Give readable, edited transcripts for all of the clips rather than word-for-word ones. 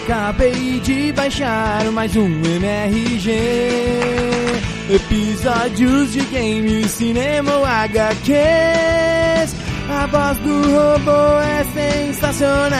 Acabei de baixar mais um MRG. Episódios de games, cinema ou HQs. A voz do robô é sensacional.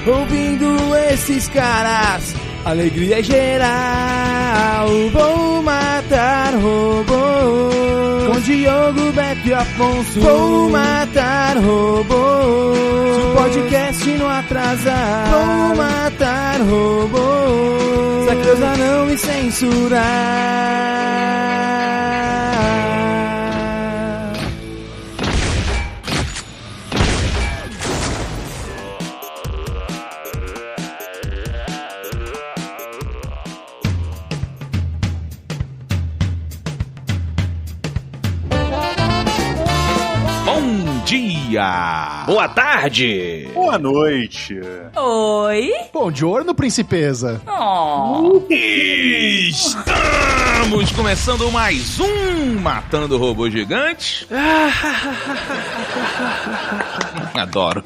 Ouvindo esses caras, alegria é geral. Vou matar robô com Diogo, Beto e Afonso. Vou matar robô se o podcast não atrasar. Vou matar robô se a Creuza não me censurar. Bom dia! Boa tarde! Boa noite! Oi! Bom giorno, principesa! Oh. Estamos começando mais um Matando Robô Gigante. Adoro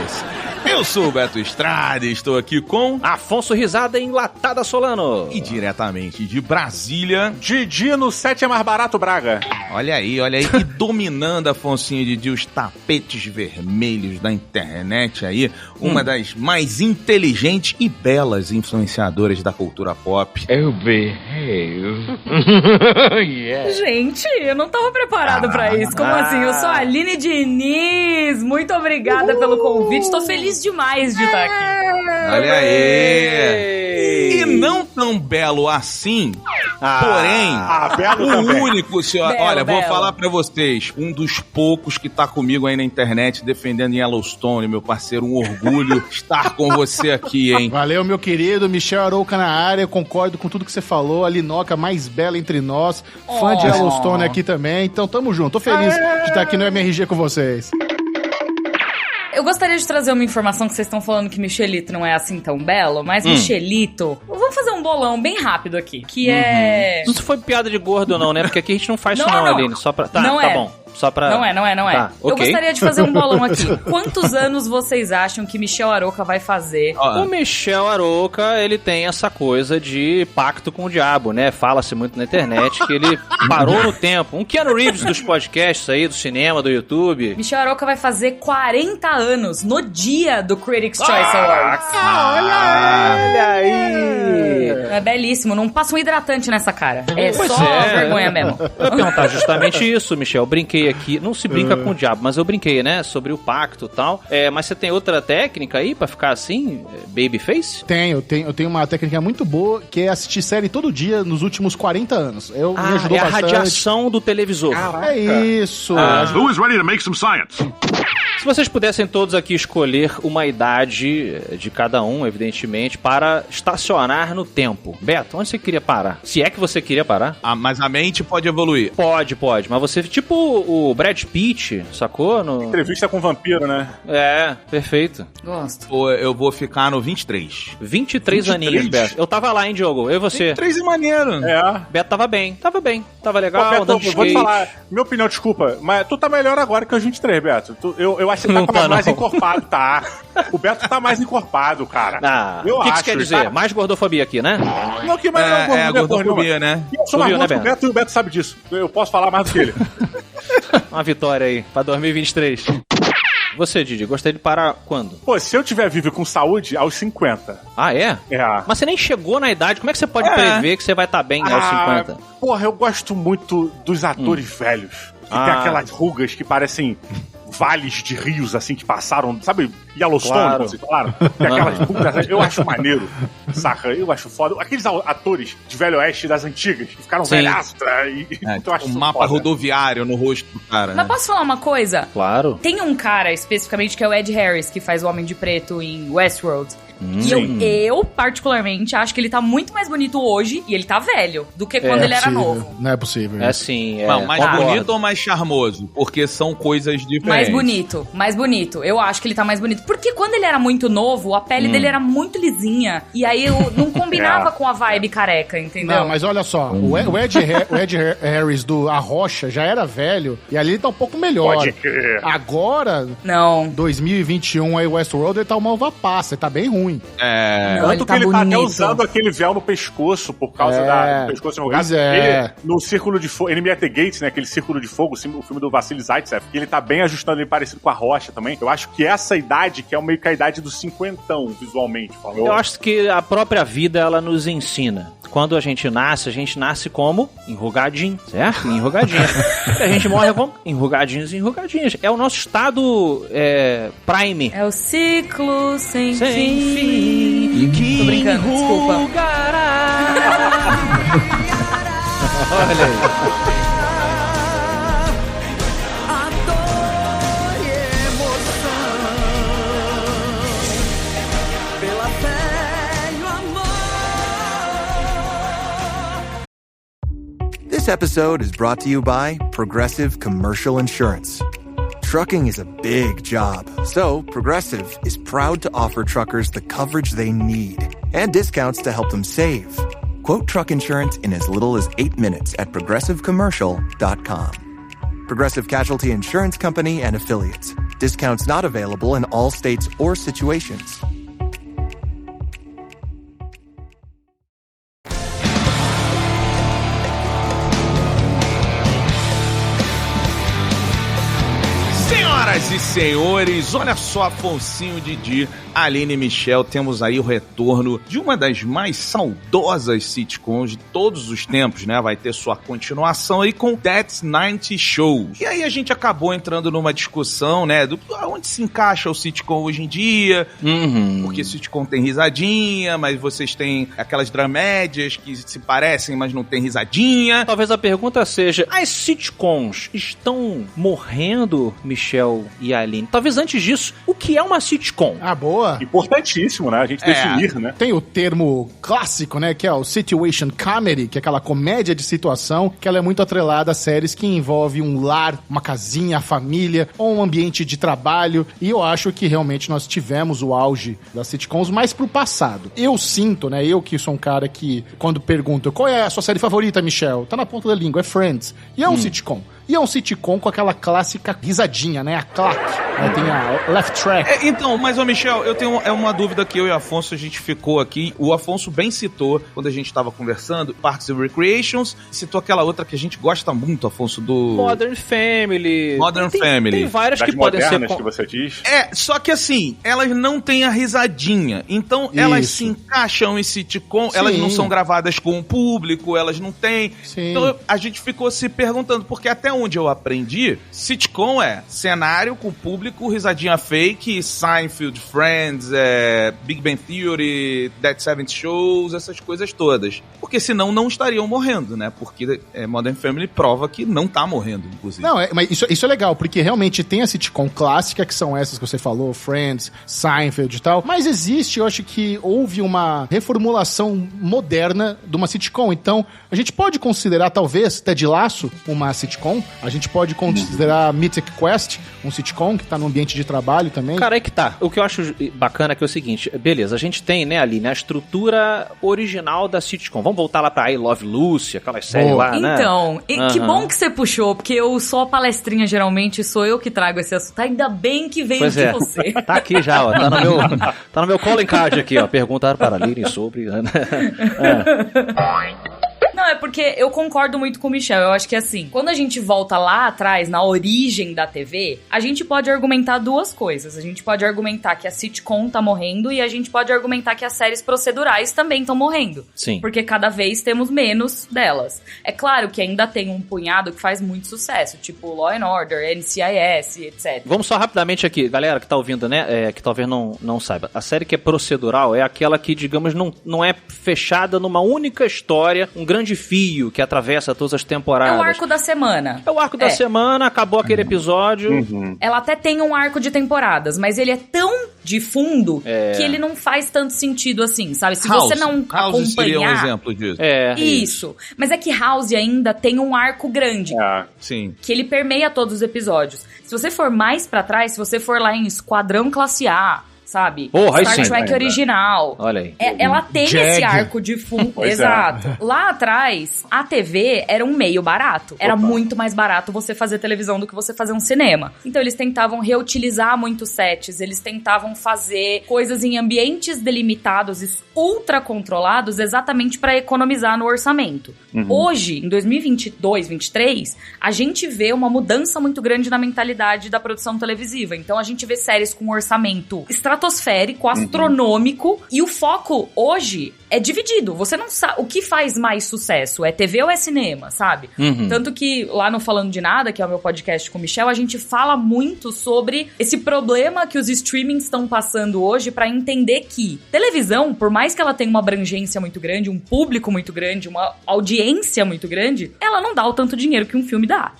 isso. Eu sou o Beto Estrada e estou aqui com Afonso Risada Enlatada Solano. E diretamente de Brasília, Didi no 7 é mais barato, Braga. Olha aí, e dominando, Afonsinho Didi, os tapetes vermelhos da internet aí, uma das mais inteligentes e belas influenciadoras da cultura pop. Eu behave. Yeah. Gente, eu não tava preparado pra isso. Como assim? Eu sou a Aline Diniz. Muito obrigada pelo convite. Tô feliz demais de estar aqui. Olha aí! E não tão belo assim, porém, belo o também. único, senhor, Belo, olha, vou belo. falar pra vocês, um dos poucos que tá comigo aí na internet defendendo Yellowstone, meu parceiro, um orgulho estar com você aqui, hein? Valeu, meu querido, Michel Arouca na área, concordo com tudo que você falou, a Linoca mais bela entre nós, fã de Yellowstone aqui também, então tamo junto, tô feliz de estar aqui no MRG com vocês. Eu gostaria de trazer uma informação que vocês estão falando que Michelito não é assim tão belo, mas Michelito... Vamos fazer um bolão bem rápido aqui, que é... Isso foi piada de gordo ou não, né? Porque aqui a gente não faz isso Não. Aline. Só pra... Não tá é. bom. Só pra... Não é. Tá, Eu ok. gostaria de fazer um bolão aqui. Quantos anos vocês acham que Michel Arouca vai fazer? O Michel Arouca, ele tem essa coisa de pacto com o diabo, né? Fala-se muito na internet que ele parou no tempo. Um Keanu Reeves dos podcasts aí, do cinema, do YouTube. Michel Arouca vai fazer 40 anos no dia do Critics' Choice Awards. Olha aí! É belíssimo, não passa um hidratante nessa cara. É Pois só é. vergonha mesmo. Eu ia perguntar justamente isso, Michel. Eu brinquei aqui. Não se brinca com o diabo, mas eu brinquei, né? Sobre o pacto e tal. Mas você tem outra técnica aí pra ficar assim, babyface? Eu tenho uma técnica muito boa, que é assistir série todo dia nos últimos 40 anos. Me ajudou é a bastante. radiação do televisor. É isso. Who is ready to make some science? Se vocês pudessem todos aqui escolher uma idade de cada um, evidentemente, para estacionar no tempo. Beto, onde você queria parar? Se é que você queria parar? Mas a mente pode evoluir. Pode. Mas você, tipo o Brad Pitt, sacou? Entrevista com vampiro, né? É, perfeito. Gosto. Ou eu vou ficar no 23. 23 aninhos, Beto. Eu tava lá, hein, Diogo? Eu e você. 23 é maneiro. É. Beto tava bem. Tava legal, Beto, andando de eu vou te skate. falar, minha opinião, desculpa, mas tu tá melhor agora que os 23, Beto. Eu acho que Não tá tá, mais não. encorpado, tá? O Beto tá mais encorpado, cara. O que acho, isso quer dizer? cara. Mais gordofobia aqui, né? Não, que mais É a gordofobia, né? Eu sou Tu mais viu, né, gordo que o Beto e o Beto sabe disso. Eu posso falar mais do que ele. Uma vitória aí, pra 2023. Você, Didi, gostaria de parar quando? Pô, se eu tiver vivo com saúde, aos 50. Ah, é? É. Mas você nem chegou na idade, como é que você pode prever que você vai estar bem aos 50? Porra, eu gosto muito dos atores velhos. Que tem aquelas rugas que parecem vales de rios, assim, que passaram, sabe, Yellowstone, Claro. como vocês falaram? Tem aquelas rugas, eu acho maneiro, saca? Eu acho foda. Aqueles atores de Velho Oeste das antigas, que ficaram Sim. velhaços, eu acho Um isso mapa foda. rodoviário no rosto do cara, Mas né? posso falar uma coisa? Claro. Tem um cara, especificamente, que é o Ed Harris, que faz o Homem de Preto em Westworld. E eu, particularmente, acho que ele tá muito mais bonito hoje, e ele tá velho, do que quando ele era novo. Não é possível. É sim. Não, mais bonito ou mais charmoso? Porque são coisas diferentes. Mais bonito. Eu acho que ele tá mais bonito. Porque quando ele era muito novo, a pele dele era muito lisinha. E aí eu não combinava com a vibe careca, entendeu? Não, mas olha só, o Ed Harris do A Rocha já era velho, e ali ele tá um pouco melhor. Pode crer. Agora, Não. 2021, aí Westworld, ele tá uma uva passa, ele tá bem ruim. Não, Tanto que ele tá até usando aquele véu no pescoço, por causa do pescoço no lugar. Pois é. No Círculo de Fogo, Enemy at the Gates, né, aquele Círculo de Fogo, o filme do Vassili Zaitsev, que ele tá bem ajustando, ele parecido com a Rocha também. Eu acho que essa idade, que é meio que a idade do cinquentão, visualmente falando. Eu acho que a própria vida, ela nos ensina. Quando a gente nasce como enrugadinho, certo? Enrugadinho. E a gente morre como enrugadinhos e enrugadinhas. É o nosso estado prime. É o ciclo sem Sem fim. fim. Tô brincando, desculpa. Olha aí. This episode is brought to you by Progressive Commercial Insurance. Trucking is a big job, so Progressive is proud to offer truckers the coverage they need and discounts to help them save. Quote truck insurance in as little as 8 minutes at progressivecommercial.com. Progressive Casualty Insurance Company and Affiliates. Discounts not available in all states or situations. Senhoras e senhores, olha só, Afonsinho, Didi, Aline e Michel, temos aí o retorno de uma das mais saudosas sitcoms de todos os tempos, né? Vai ter sua continuação aí com That's 90 Shows. E aí a gente acabou entrando numa discussão, né, do onde se encaixa o sitcom hoje em dia, porque sitcom tem risadinha, mas vocês têm aquelas dramédias que se parecem, mas não tem risadinha. Talvez a pergunta seja, as sitcoms estão morrendo, Michel e Aline? Talvez antes disso, o que é uma sitcom? Ah, boa. Importantíssimo, né? A gente definir, né? Tem o termo clássico, né? Que é o situation comedy, que é aquela comédia de situação, que ela é muito atrelada a séries que envolve um lar, uma casinha, a família, ou um ambiente de trabalho. E eu acho que realmente nós tivemos o auge das sitcoms mais pro passado. Eu sinto, né? Eu que sou um cara que, quando pergunto qual é a sua série favorita, Michel? Tá na ponta da língua, é Friends. E é um sitcom. E é um sitcom com aquela clássica risadinha, né? A claque. Né? Tem a left track. Então, mas, ô Michel, eu tenho uma dúvida que eu e o Afonso, a gente ficou aqui. O Afonso bem citou, quando a gente tava conversando, Parks and Recreations, citou aquela outra que a gente gosta muito, Afonso, do... Modern Family. Family. Tem várias Das que podem ser... modernas que você diz. Só que assim, elas não têm a risadinha. Então, elas se encaixam em sitcom, elas não são gravadas com o público, elas não têm. Sim. Então, a gente ficou se perguntando, porque até onde eu aprendi, sitcom é cenário com público, risadinha fake, Seinfeld, Friends, Big Bang Theory, That 70 Shows, essas coisas todas. Porque senão não estariam morrendo, né? Porque Modern Family prova que não tá morrendo, inclusive. Não, mas isso é legal, porque realmente tem a sitcom clássica, que são essas que você falou, Friends, Seinfeld e tal, mas existe, eu acho que houve uma reformulação moderna de uma sitcom, então a gente pode considerar, talvez, Ted Lasso uma sitcom, a gente pode considerar Mythic Quest um sitcom, que tá no ambiente de trabalho também. Cara, aí que tá. O que eu acho bacana é que é o seguinte, beleza, a gente tem, né, ali, né, a estrutura original da sitcom. Vamos voltar lá pra I Love Lucy, aquelas séries lá, né? Então, que bom que você puxou, porque eu sou a palestrinha, geralmente, sou eu que trago esse assunto. Ainda bem que veio de você. Tá aqui já, ó, tá no meu calling card aqui, ó, perguntar para a Liri sobre... Não, é porque eu concordo muito com o Michel. Eu acho que assim, quando a gente volta lá atrás, na origem da TV, a gente pode argumentar duas coisas. A gente pode argumentar que a sitcom tá morrendo e a gente pode argumentar que as séries procedurais também estão morrendo. Sim. Porque cada vez temos menos delas. É claro que ainda tem um punhado que faz muito sucesso, tipo Law & Order, NCIS, etc. Vamos só rapidamente aqui, galera que tá ouvindo, né, que talvez não saiba. A série que é procedural é aquela que, digamos, não é fechada numa única história, um grande fio que atravessa todas as temporadas. É o arco da semana. É o arco da semana, acabou aquele episódio. Ela até tem um arco de temporadas, mas ele é tão de fundo que ele não faz tanto sentido assim, sabe? Se você não House seria um acompanhar... exemplo disso. Isso. Mas é que House ainda tem um arco grande. Sim. Que ele permeia todos os episódios. Se você for mais pra trás, se você for lá em Esquadrão Classe A, sabe? Porra, Star Trek original. Olha aí. Ela tem esse arco de fundo. Exato. Lá atrás, a TV era um meio barato. Era muito mais barato você fazer televisão do que você fazer um cinema. Então eles tentavam reutilizar muitos sets, eles tentavam fazer coisas em ambientes delimitados e ultra controlados exatamente para economizar no orçamento. Hoje, em 2022, 2023, a gente vê uma mudança muito grande na mentalidade da produção televisiva. Então a gente vê séries com orçamento estratosférico, astronômico, e o foco hoje é dividido. Você não sabe o que faz mais sucesso, é TV ou é cinema, sabe? Tanto que lá no Falando de Nada, que é o meu podcast com o Michel, a gente fala muito sobre esse problema que os streamings estão passando hoje pra entender que televisão, por mais que ela tenha uma abrangência muito grande, um público muito grande, uma audiência muito grande, ela não dá o tanto dinheiro que um filme dá.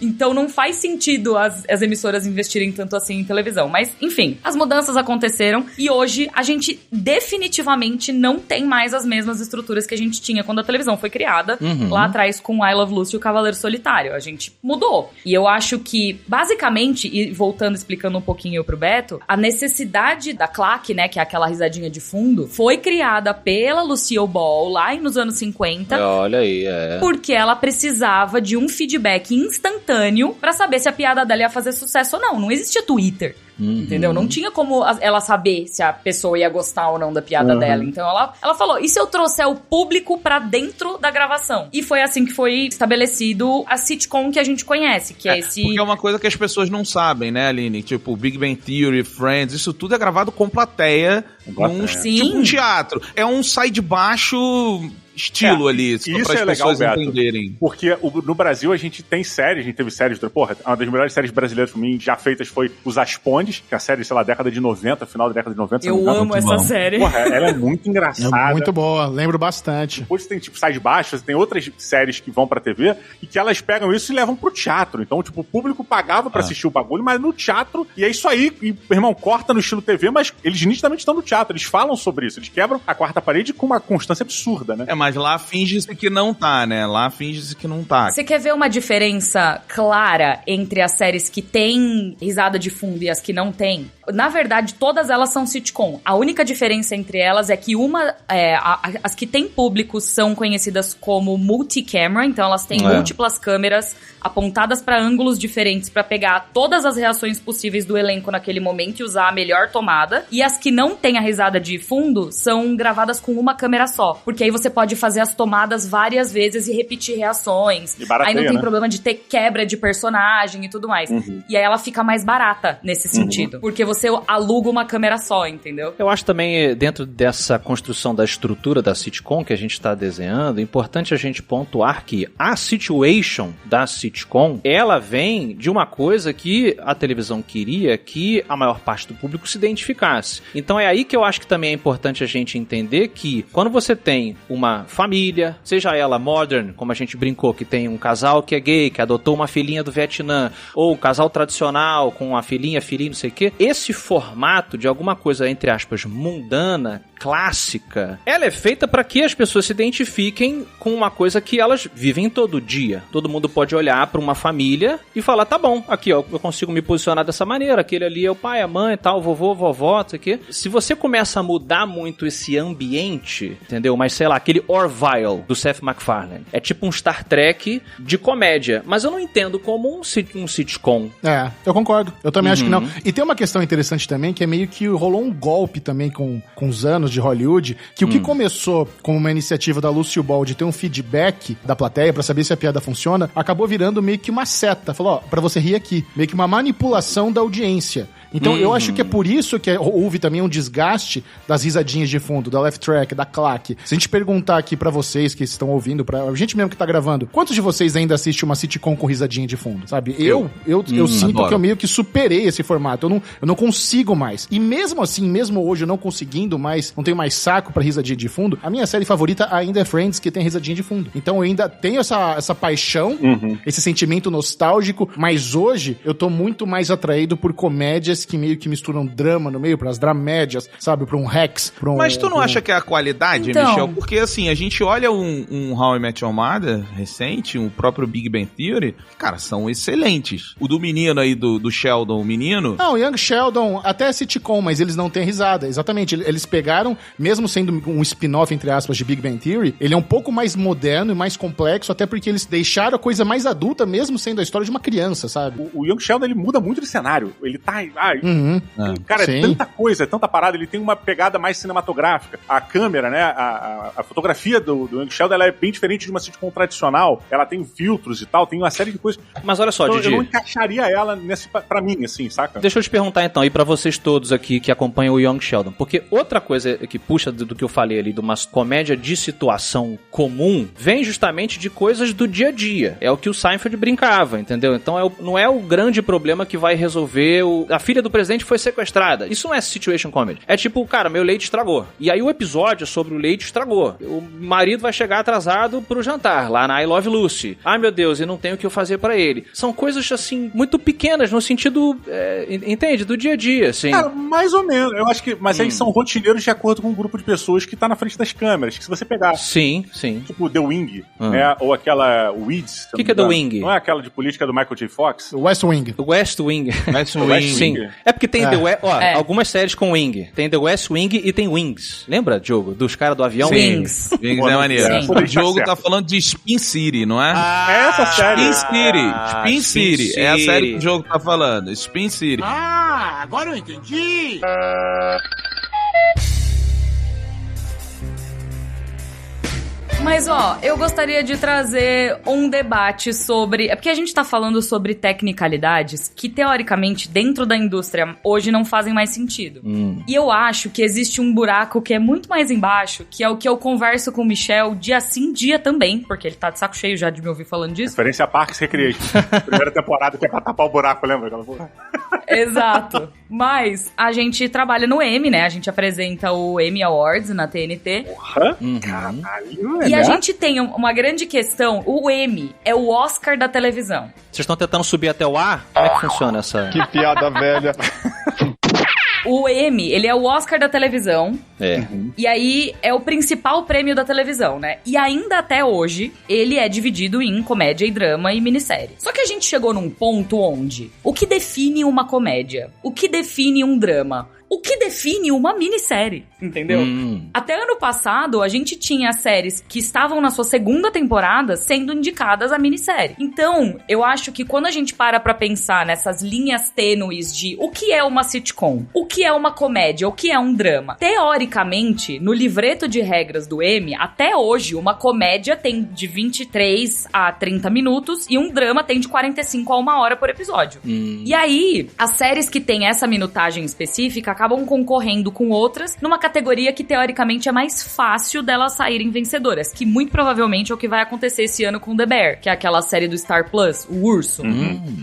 Então não faz sentido as emissoras investirem tanto assim em televisão. Mas, enfim, as mudanças aconteceram e hoje a gente definitivamente não tem mais as mesmas estruturas que a gente tinha quando a televisão foi criada, lá atrás com I Love Lucy e o Cavaleiro Solitário. A gente mudou. E eu acho que, basicamente, e voltando, explicando um pouquinho pro Beto, a necessidade da claque, né, que é aquela risadinha de fundo, foi criada pela Lucille Ball lá nos anos 50. Olha aí, porque ela precisava de um feedback instantâneo pra saber se a piada dela ia fazer sucesso ou não. Não existia Twitter. Entendeu? Não tinha como ela saber se a pessoa ia gostar ou não da piada dela. Então ela falou, e se eu trouxer o público pra dentro da gravação? E foi assim que foi estabelecido a sitcom que a gente conhece, que é esse... Porque é uma coisa que as pessoas não sabem, né, Aline? Tipo, Big Bang Theory, Friends, isso tudo é gravado com plateia, tipo um teatro. É um sai de baixo... estilo ali, isso para as pessoas legal, entenderem. Porque no Brasil a gente tem séries, a gente teve séries, porra, uma das melhores séries brasileiras pra mim já feitas foi Os Aspondes, que é a série, sei lá, década de 90, final da década de 90. Eu amo essa série. Porra, ela é muito engraçada. É muito boa, lembro bastante. Depois tem, tipo, Sai de Baixo, você tem outras séries que vão pra TV e que elas pegam isso e levam pro teatro. Então, tipo, o público pagava pra assistir o bagulho, mas no teatro, e é isso aí, e, irmão, corta no estilo TV, mas eles nitidamente estão no teatro, eles falam sobre isso, eles quebram a quarta parede com uma constância absurda, né? Mas lá finge-se que não tá, né? Lá finge-se que não tá. Você quer ver uma diferença clara entre as séries que tem risada de fundo e as que não tem? Na verdade, todas elas são sitcom. A única diferença entre elas é que as que têm público são conhecidas como multicamera, então elas têm múltiplas câmeras apontadas para ângulos diferentes para pegar todas as reações possíveis do elenco naquele momento e usar a melhor tomada. E as que não têm a risada de fundo são gravadas com uma câmera só, porque aí você pode fazer as tomadas várias vezes e repetir reações. E barateia, aí não tem né? problema de ter quebra de personagem e tudo mais. E aí ela fica mais barata nesse sentido, porque você aluga uma câmera só, entendeu? Eu acho também, dentro dessa construção da estrutura da sitcom que a gente está desenhando, é importante a gente pontuar que a situation da sitcom, ela vem de uma coisa que a televisão queria que a maior parte do público se identificasse. Então é aí que eu acho que também é importante a gente entender que quando você tem uma família, seja ela modern, como a gente brincou, que tem um casal que é gay, que adotou uma filhinha do Vietnã, ou um casal tradicional com uma filhinha, filhinho, não sei o quê, esse formato de alguma coisa, entre aspas, mundana, clássica, ela é feita para que as pessoas se identifiquem com uma coisa que elas vivem todo dia. Todo mundo pode olhar para uma família e falar, tá bom, aqui ó, eu consigo me posicionar dessa maneira, aquele ali é o pai, a mãe, tal, vovô, vovó, isso aqui. Se você começa a mudar muito esse ambiente, entendeu? Mas sei lá, aquele Orville do Seth MacFarlane, é tipo um Star Trek de comédia, mas eu não entendo como um sitcom. É, eu concordo. Eu também acho que não. E tem uma questão interessante também, que é meio que rolou um golpe também com os anos de Hollywood, que o que começou como uma iniciativa da Lucille Ball de ter um feedback da plateia pra saber se a piada funciona, acabou virando meio que uma seta. Falou, ó, pra você rir aqui. Meio que uma manipulação da audiência. Então eu acho que é por isso que houve também um desgaste das risadinhas de fundo, da laugh track, da claque. Se a gente perguntar aqui pra vocês que estão ouvindo, pra gente mesmo que tá gravando, quantos de vocês ainda assistem uma sitcom com risadinha de fundo, sabe? Eu sinto adoro. que eu meio que superei esse formato. Eu não consigo mais. E mesmo assim, mesmo hoje eu não conseguindo mais, não tenho mais saco pra risadinha de fundo, a minha série favorita ainda é Friends, que tem risadinha de fundo. Então eu ainda tenho essa paixão, esse sentimento nostálgico, mas hoje eu tô muito mais atraído por comédias que meio que misturam drama no meio, pras dramédias, sabe? Pra um Rex, pra um... Mas tu não acha que é a qualidade, Então. Michel? Porque assim, a gente olha um How I Met Your Mother recente, o próprio Big Bang Theory, cara, são excelentes. O do menino aí, do Sheldon, o menino... Não, Young Sheldon até é sitcom, mas eles não têm risada. Exatamente, eles pegaram, mesmo sendo um spin-off, entre aspas, de Big Bang Theory, ele é um pouco mais moderno e mais complexo, até porque eles deixaram a coisa mais adulta, mesmo sendo a história de uma criança, sabe? O Young Sheldon, ele muda muito de cenário. Ele tá... Cara, sim. é tanta coisa, é tanta parada. Ele tem uma pegada mais cinematográfica. A câmera, né? A fotografia do Young Sheldon, ela é bem diferente de uma sitcom tradicional. Ela tem filtros e tal, tem uma série de coisas. Mas olha só, Então, Didi. eu não encaixaria ela pra mim, assim, saca? Deixa eu te perguntar então, e pra vocês todos aqui que acompanham o Young Sheldon, porque outra coisa que puxa do que eu falei ali, de uma comédia de situação comum, vem justamente de coisas do dia a dia. É o que o Seinfeld brincava, entendeu? Então não é o grande problema que vai resolver a filha do presidente foi sequestrada. Isso não é situation comedy. É tipo, cara, meu leite estragou. E aí o episódio sobre o leite estragou. O marido vai chegar atrasado pro jantar, lá na I Love Lucy. Ai, meu Deus, e não tenho o que eu fazer pra ele. São coisas, assim, muito pequenas, no sentido, entende? Do dia a dia, assim. Cara, mais ou menos. Eu acho que... Mas eles são rotineiros de acordo com um grupo de pessoas que tá na frente das câmeras. Que se você pegar... Sim. Tipo The Wing, né? Ou aquela Weeds. O que é The Wing? Não é aquela de política do Michael J. Fox? West Wing. West Wing. West Wing. Sim. É porque tem algumas séries com Wing. Tem The West Wing e tem Wings. Lembra, Diogo? Dos caras do avião? Wings. Wings é maneiro. Sim. O Diogo tá falando de Spin City, não é? É essa série. Spin City. Spin City. É a série que o jogo tá falando. Spin City. Agora eu entendi! Mas, eu gostaria de trazer um debate sobre... É porque a gente tá falando sobre tecnicalidades que, teoricamente, dentro da indústria, hoje não fazem mais sentido. E eu acho que existe um buraco que é muito mais embaixo, que é o que eu converso com o Michel dia sim, dia também, porque ele tá de saco cheio já de me ouvir falando disso. Referência a Parks Recreation. Primeira temporada que é pra tapar o buraco, lembra? Exato. Mas a gente trabalha no Emmy, né? A gente apresenta o Emmy Awards na TNT. Caralho, E a gente tem uma grande questão. O Emmy é o Oscar da televisão. Vocês estão tentando subir até o ar? Como é que funciona essa... Que piada velha. O Emmy, ele é o Oscar da televisão. E aí é o principal prêmio da televisão, né? E ainda até hoje, ele é dividido em comédia e drama e minissérie. Só que a gente chegou num ponto onde o que define uma comédia? O que define um drama? O que define uma minissérie, entendeu? Até ano passado, a gente tinha séries que estavam na sua segunda temporada sendo indicadas a minissérie. Então, eu acho que quando a gente para pra pensar nessas linhas tênues de o que é uma sitcom, o que é uma comédia, o que é um drama, teoricamente, no livreto de regras do Emmy, até hoje, uma comédia tem de 23 a 30 minutos e um drama tem de 45 a 1 hora por episódio. E aí, as séries que têm essa minutagem específica acabam concorrendo com outras numa categoria que teoricamente é mais fácil delas saírem vencedoras, que muito provavelmente é o que vai acontecer esse ano com The Bear, que é aquela série do Star Plus, o Urso.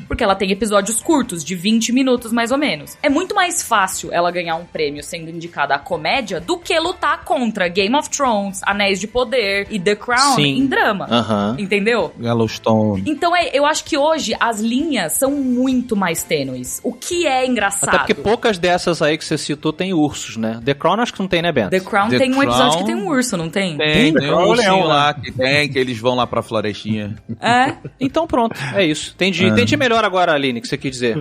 Porque ela tem episódios curtos, de 20 minutos mais ou menos. É muito mais fácil ela ganhar um prêmio sendo indicada a comédia do que lutar contra Game of Thrones, Anéis de Poder e The Crown em drama. Entendeu? Yellowstone. Então eu acho que hoje as linhas são muito mais tênues. O que é engraçado? Até porque poucas dessas aí que você citou tem ursos, né? The Crown acho que não tem, né, Bento? The Crown tem um episódio que tem um urso, não tem? Tem um ursinho lá que eles vão lá pra florestinha. É? Então pronto, é isso. Entendi melhor agora, Aline, o que você quis dizer.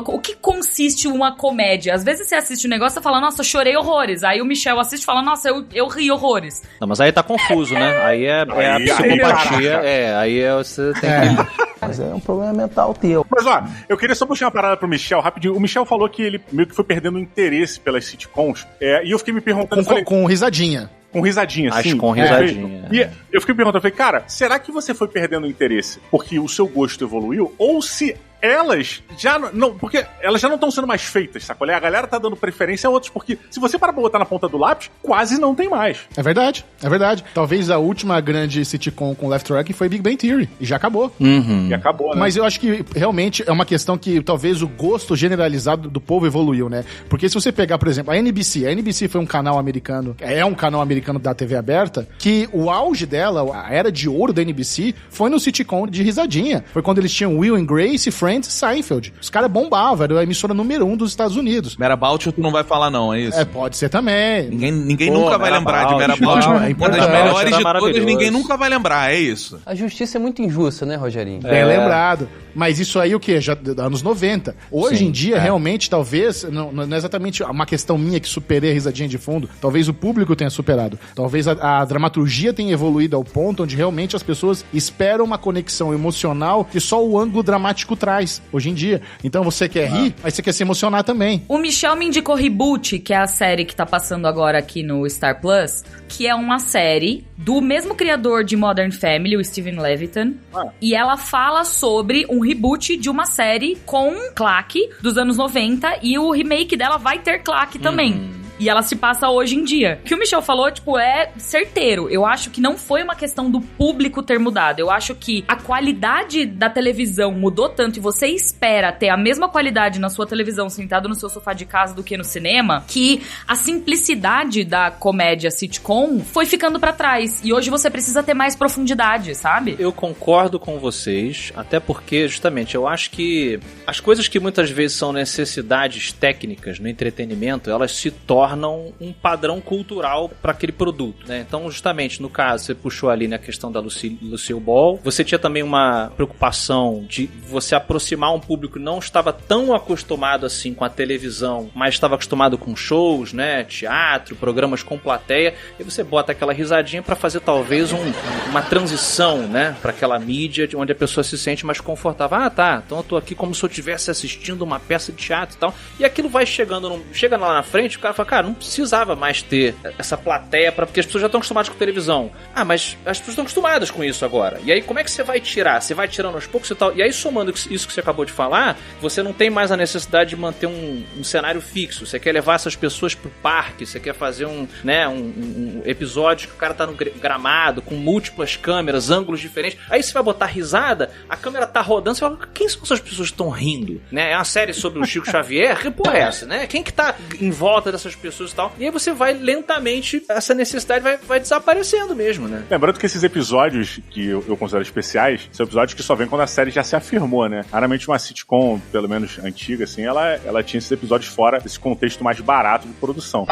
O que consiste uma comédia? Às vezes você assiste um negócio e fala, nossa, eu chorei horrores. Aí o Michel assiste e fala, nossa, eu ri horrores. Não, mas aí tá confuso, né? Aí é a psicopatia. Aí você tem que... Mas é um problema mental teu. Mas eu queria só puxar uma parada pro Michel rapidinho. O Michel falou que ele meio que foi perdendo o interesse pelas sitcoms. E eu fiquei me perguntando... Com risadinha. Com risadinha, sim. Acho com risadinha. E eu fiquei me perguntando, cara, será que você foi perdendo o interesse porque o seu gosto evoluiu? Ou se elas já não... Porque elas já não estão sendo mais feitas, sacolé? A galera tá dando preferência a outros, porque se você parar pra botar na ponta do lápis, quase não tem mais. É verdade. Talvez a última grande sitcom com Laugh Track foi Big Bang Theory, e já acabou. E acabou, né? Mas eu acho que realmente é uma questão que talvez o gosto generalizado do povo evoluiu, né? Porque se você pegar, por exemplo, a NBC foi um canal americano, é um canal americano da TV aberta, que o auge dela, a era de ouro da NBC, foi no sitcom de risadinha. Foi quando eles tinham Will and Grace, Friends e Seinfeld. Os caras bombavam, era a emissora número 1 dos Estados Unidos. Merabout tu não vai falar não, é isso? É, pode ser também. Ninguém nunca vai lembrar de Merabout. Uma das melhores de todas, ninguém nunca vai lembrar, é isso. A justiça é muito injusta, né, Rogerinho? Bem lembrado. Mas isso aí o quê? Já anos 90. Hoje em dia, realmente, talvez, não é exatamente uma questão minha que superei a risadinha de fundo. Talvez o público tenha superado. Talvez a dramaturgia tenha evoluído ao ponto onde realmente as pessoas esperam uma conexão emocional que só o ângulo dramático traz, hoje em dia. Então você quer rir, mas você quer se emocionar também. O Michel me indicou Reboot, que é a série que tá passando agora aqui no Star Plus, que é uma série do mesmo criador de Modern Family, o Steven Levitan, e ela fala sobre um reboot de uma série com claque dos anos 90, e o remake dela vai ter claque também. E ela se passa hoje em dia. O que o Michel falou, tipo, é certeiro. Eu acho que não foi uma questão do público ter mudado. Eu acho que a qualidade da televisão mudou tanto e você espera ter a mesma qualidade na sua televisão sentado no seu sofá de casa do que no cinema, que a simplicidade da comédia sitcom foi ficando pra trás. E hoje você precisa ter mais profundidade, sabe? Eu concordo com vocês, até porque, justamente, eu acho que as coisas que muitas vezes são necessidades técnicas no entretenimento, elas se tornam um padrão cultural para aquele produto, né? Então, justamente, no caso, você puxou ali na questão da Lucille Ball, você tinha também uma preocupação de você aproximar um público que não estava tão acostumado assim com a televisão, mas estava acostumado com shows, né? Teatro, programas com plateia, e você bota aquela risadinha para fazer talvez uma transição, né? Para aquela mídia onde a pessoa se sente mais confortável. Ah, tá, então eu tô aqui como se eu estivesse assistindo uma peça de teatro e tal, e aquilo vai chega lá na frente, o cara fala, cara, não precisava mais ter essa plateia, porque as pessoas já estão acostumadas com televisão. Ah, mas as pessoas estão acostumadas com isso agora. E aí, como é que você vai tirar? Você vai tirando aos poucos e tal. E aí, somando isso que você acabou de falar, você não tem mais a necessidade de manter um cenário fixo. Você quer levar essas pessoas pro parque, você quer fazer um episódio que o cara tá no gramado, com múltiplas câmeras, ângulos diferentes. Aí você vai botar risada, a câmera tá rodando, você fala, quem são essas pessoas que estão rindo? Né? É uma série sobre o Chico Xavier? Que porra é essa, né? Quem que tá em volta dessas pessoas e tal? E aí você vai lentamente, essa necessidade vai desaparecendo mesmo, né? Lembrando que esses episódios que eu considero especiais, são episódios que só vêm quando a série já se afirmou, né? Raramente uma sitcom, pelo menos antiga, assim, ela tinha esses episódios fora desse contexto mais barato de produção.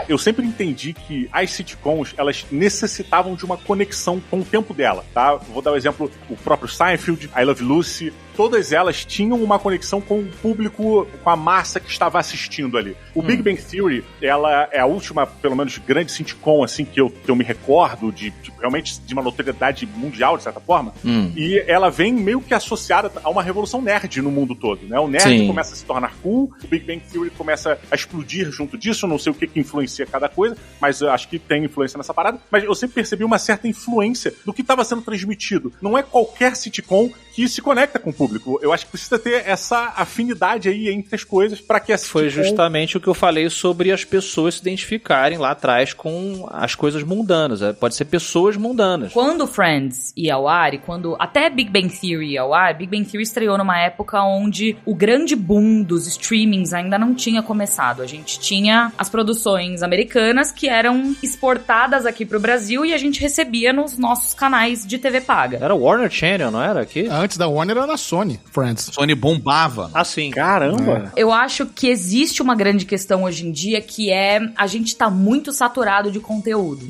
Eu sempre entendi que as sitcoms, elas necessitavam de uma conexão com o tempo dela, tá? Vou dar o exemplo, o próprio Seinfeld, I Love Lucy, todas elas tinham uma conexão com o público, com a massa que estava assistindo ali. O Big Bang Theory, ela é a última, pelo menos, grande sitcom, assim, que eu me recordo realmente de uma notoriedade mundial, de certa forma, e ela vem meio que associada a uma revolução nerd no mundo todo, né? O nerd começa a se tornar cool, o Big Bang Theory começa a explodir junto disso, não sei o que influencia cada coisa, mas eu acho que tem influência nessa parada, mas eu sempre percebi uma certa influência do que estava sendo transmitido. Não é qualquer sitcom que se conecta com o público. Eu acho que precisa ter essa afinidade aí entre as coisas para que a sitcom... Foi justamente o que eu falei sobre as pessoas se identificarem lá atrás com as coisas mundanas. Pode ser pessoas mundanas. Quando Friends ia ao ar e quando até Big Bang Theory ia ao ar, Big Bang Theory estreou numa época onde o grande boom dos streamings ainda não tinha começado. A gente tinha as produções americanas que eram exportadas aqui pro Brasil e a gente recebia nos nossos canais de TV paga. Era o Warner Channel, não era aqui? Antes da Warner era na Sony, Friends. Sony bombava. Ah, sim. Caramba! Eu acho que existe uma grande questão hoje em dia que é a gente tá muito saturado de conteúdo.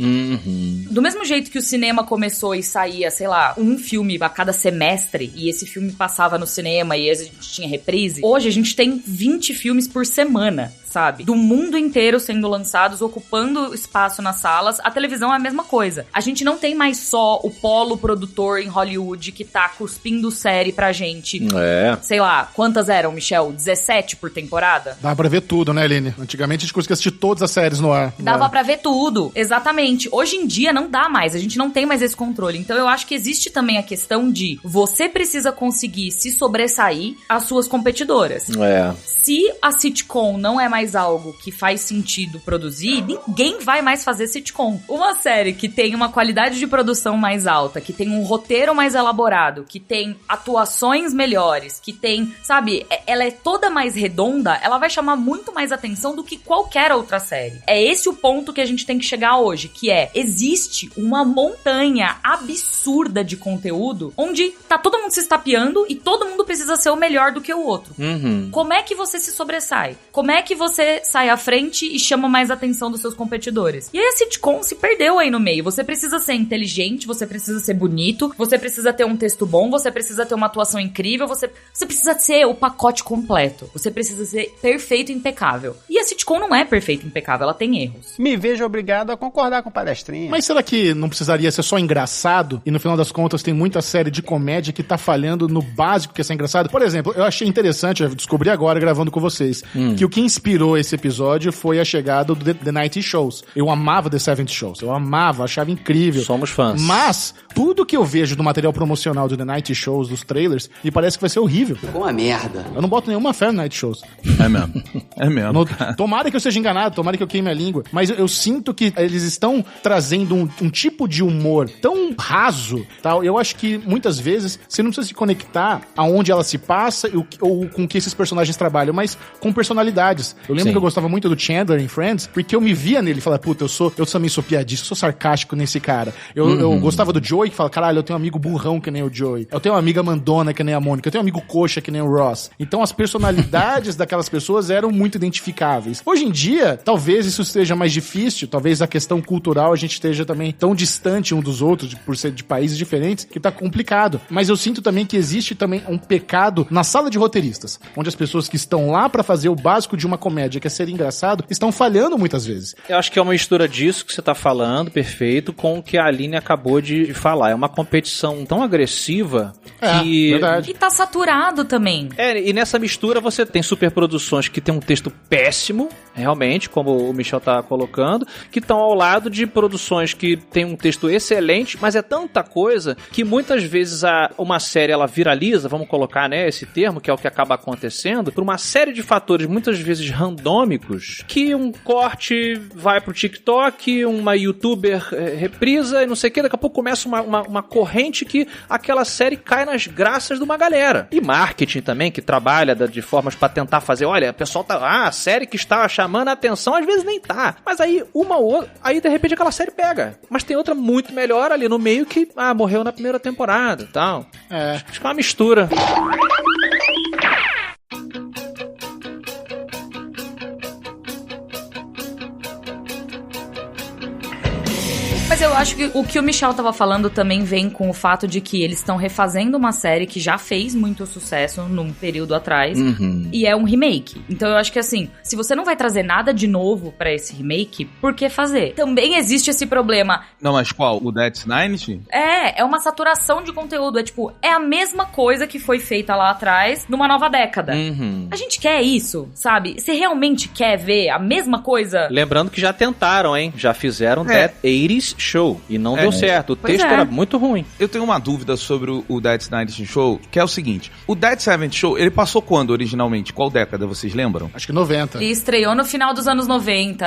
Do mesmo jeito que o cinema começou e saía, sei lá, um filme a cada semestre e esse filme passava no cinema e a gente tinha reprise, hoje a gente tem 20 filmes por semana. sabe? Do mundo inteiro sendo lançados, ocupando espaço nas salas. A televisão é a mesma coisa. A gente não tem mais só o polo produtor em Hollywood que tá cuspindo série pra gente. Sei lá, quantas eram, Michel? 17 por temporada? Dava pra ver tudo, né, Aline? Antigamente a gente conseguia assistir todas as séries no ar. Dava pra ver tudo, exatamente. Hoje em dia não dá mais, a gente não tem mais esse controle. Então eu acho que existe também a questão de você precisa conseguir se sobressair às suas competidoras. Se a sitcom não é mais algo que faz sentido produzir, ninguém vai mais fazer sitcom. Uma série que tem uma qualidade de produção mais alta, que tem um roteiro mais elaborado, que tem atuações melhores, que tem, sabe, ela é toda mais redonda, ela vai chamar muito mais atenção do que qualquer outra série. É esse o ponto que a gente tem que chegar hoje, que existe uma montanha absurda de conteúdo onde tá todo mundo se estapeando e todo mundo precisa ser o melhor do que o outro. Como é que você se sobressai? Como é que você sai à frente e chama mais atenção dos seus competidores? E aí a sitcom se perdeu aí no meio. Você precisa ser inteligente, você precisa ser bonito, você precisa ter um texto bom, você precisa ter uma atuação incrível, você precisa ser o pacote completo. Você precisa ser perfeito e impecável. E a sitcom não é perfeita e impecável, ela tem erros. Me vejo obrigado a concordar com o palestrinha. Mas será que não precisaria ser só engraçado? E no final das contas tem muita série de comédia que tá falhando no básico que é ser engraçado? Por exemplo, eu achei interessante, eu descobri agora gravando com vocês, que o que inspirou esse episódio foi a chegada do The Night Shows. Eu amava The 70 Shows, eu amava, achava incrível. Somos fãs. Mas tudo que eu vejo do material promocional do The Night Shows, dos trailers, me parece que vai ser horrível. Ficou uma merda. Eu não boto nenhuma fé no Night Shows. É mesmo. É mesmo. Tomara que eu seja enganado, tomara que eu queime a língua, mas eu sinto que eles estão trazendo um tipo de humor tão raso, tal. Eu acho que muitas vezes você não precisa se conectar aonde ela se passa ou com que esses personagens trabalham, mas com personalidades. Eu lembro que eu gostava muito do Chandler em Friends, porque eu me via nele e falava, puta, eu também sou piadista, eu sou sarcástico nesse cara. Eu gostava do Joey, que fala, caralho, eu tenho um amigo burrão que nem o Joey. Eu tenho uma amiga mandona que nem a Mônica. Eu tenho um amigo coxa que nem o Ross. Então as personalidades daquelas pessoas eram muito identificáveis. Hoje em dia, talvez isso esteja mais difícil, talvez a questão cultural a gente esteja também tão distante um dos outros, por ser de países diferentes, que tá complicado. Mas eu sinto também que existe também um pecado na sala de roteiristas, onde as pessoas que estão lá pra fazer o básico de uma comédia, que é ser engraçado, estão falhando muitas vezes. Eu acho que é uma mistura disso que você tá falando, perfeito, com o que a Aline acabou de falar. É uma competição tão agressiva que... verdade. E tá saturado também. E nessa mistura você tem superproduções que tem um texto péssimo, realmente, como o Michel tá colocando, que estão ao lado de produções que tem um texto excelente, mas é tanta coisa que muitas vezes uma série ela viraliza, vamos colocar, né, esse termo, que é o que acaba acontecendo, por uma série de fatores muitas vezes randômicos, que um corte vai pro TikTok, uma youtuber reprisa e não sei o que, daqui a pouco começa uma corrente que aquela série cai nas graças de uma galera. E marketing também, que trabalha de formas pra tentar fazer, olha, o pessoal tá, a série que está chamando a atenção, às vezes nem tá. Mas aí, uma ou outra, aí de repente aquela série pega. Mas tem outra muito melhor ali no meio que, morreu na primeira temporada e tal. Acho que é uma mistura. Mas eu acho que o que o Michel tava falando também vem com o fato de que eles estão refazendo uma série que já fez muito sucesso num período atrás, e é um remake. Então eu acho que assim, se você não vai trazer nada de novo pra esse remake, por que fazer? Também existe esse problema. Não, mas qual? O Death Dynasty? É uma saturação de conteúdo. É a mesma coisa que foi feita lá atrás numa nova década. A gente quer isso, sabe? Você realmente quer ver a mesma coisa? Lembrando que já tentaram, hein? Já fizeram That 80s Show e não deu certo. O texto era muito ruim. Eu tenho uma dúvida sobre o Death Dynasty Show, que é o seguinte: o Death 70 Show, ele passou quando originalmente? Qual década, vocês lembram? Acho que 90. Ele estreou no final dos anos 90.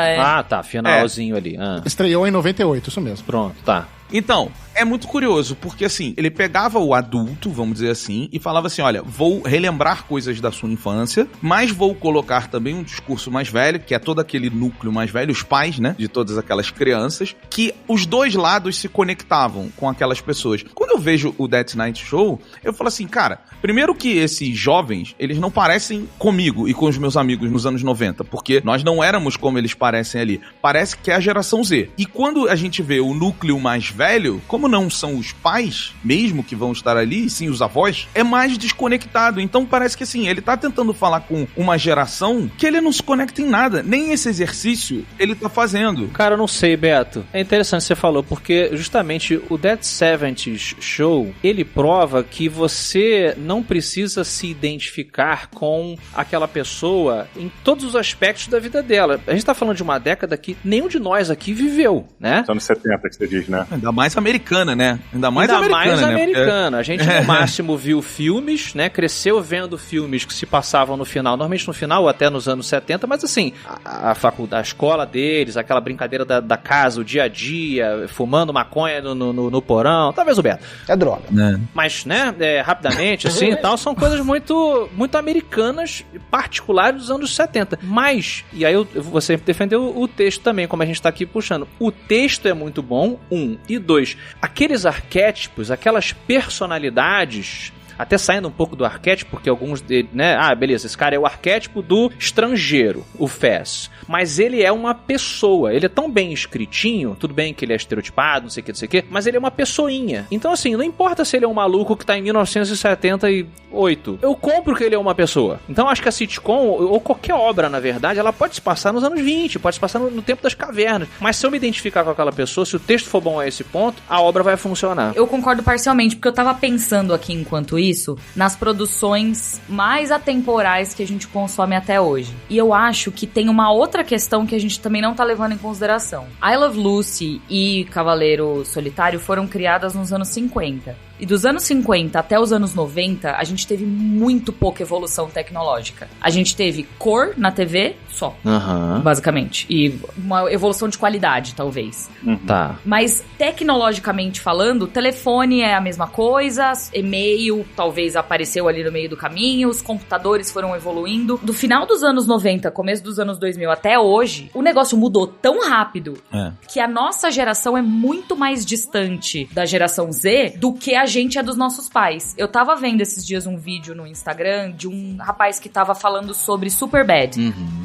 Tá, finalzinho ali. Estreou em 98, isso mesmo. Pronto, tá. Então, é muito curioso, porque assim, ele pegava o adulto, vamos dizer assim, e falava assim, olha, vou relembrar coisas da sua infância, mas vou colocar também um discurso mais velho, que é todo aquele núcleo mais velho, os pais, né, de todas aquelas crianças, que os dois lados se conectavam com aquelas pessoas. Quando eu vejo o That Night Show, eu falo assim, cara, primeiro que esses jovens, eles não parecem comigo e com os meus amigos nos anos 90, porque nós não éramos como eles parecem ali. Parece que é a geração Z. E quando a gente vê o núcleo mais velho, como não são os pais mesmo que vão estar ali, e sim os avós, é mais desconectado. Então parece que assim, ele tá tentando falar com uma geração que ele não se conecta em nada. Nem esse exercício ele tá fazendo. Cara, eu não sei, Beto. É interessante você falou, porque justamente o Dead 70s Show, ele prova que você não precisa se identificar com aquela pessoa em todos os aspectos da vida dela. A gente tá falando de uma década que nenhum de nós aqui viveu, né? Anos 70 que você diz, né? Ainda mais americana, né? Ainda mais americana. Né? A gente no máximo viu filmes, né? Cresceu vendo filmes que se passavam no final, normalmente no final ou até nos anos 70, mas assim, a faculdade, a escola deles, aquela brincadeira da casa, o dia a dia, fumando maconha no porão, talvez o Beto. É droga. Mas, né, rapidamente, assim, e tal, são coisas muito, muito americanas, particulares dos anos 70. Mas, e aí você defendeu o texto também, como a gente tá aqui puxando. O texto é muito bom, 1. E 2, aqueles arquétipos, aquelas personalidades, até saindo um pouco do arquétipo, porque alguns deles, né? Ah, beleza, esse cara é o arquétipo do estrangeiro, o Fez. Mas ele é uma pessoa, ele é tão bem escritinho, tudo bem que ele é estereotipado, não sei o que, mas ele é uma pessoinha. Então assim, não importa se ele é um maluco que tá em 1978, eu compro que ele é uma pessoa. Então acho que a sitcom, ou qualquer obra, na verdade, ela pode se passar nos anos 20, pode se passar no tempo das cavernas, mas se eu me identificar com aquela pessoa, se o texto for bom a esse ponto, a obra vai funcionar. Eu concordo parcialmente, porque eu tava pensando aqui enquanto isso, nas produções mais atemporais que a gente consome até hoje. E eu acho que tem uma outra questão que a gente também não tá levando em consideração. I Love Lucy e Cavaleiro Solitário foram criadas nos anos 50. E dos anos 50 até os anos 90, a gente teve muito pouca evolução tecnológica. A gente teve cor na TV só, basicamente. E uma evolução de qualidade, talvez. Tá. Mas, tecnologicamente falando, telefone é a mesma coisa, e-mail talvez apareceu ali no meio do caminho, os computadores foram evoluindo. Do final dos anos 90, começo dos anos 2000 até hoje, o negócio mudou tão rápido que a nossa geração é muito mais distante da geração Z do que a gente é dos nossos pais. Eu tava vendo esses dias um vídeo no Instagram de um rapaz que tava falando sobre Superbad.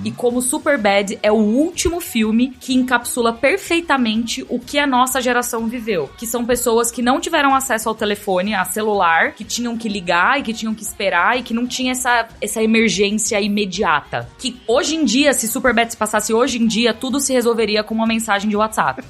E como Superbad é o último filme que encapsula perfeitamente o que a nossa geração viveu. Que são pessoas que não tiveram acesso ao telefone, a celular, que tinham que ligar e que tinham que esperar e que não tinha essa emergência imediata. Que hoje em dia, se Superbad se passasse hoje em dia, tudo se resolveria com uma mensagem de WhatsApp.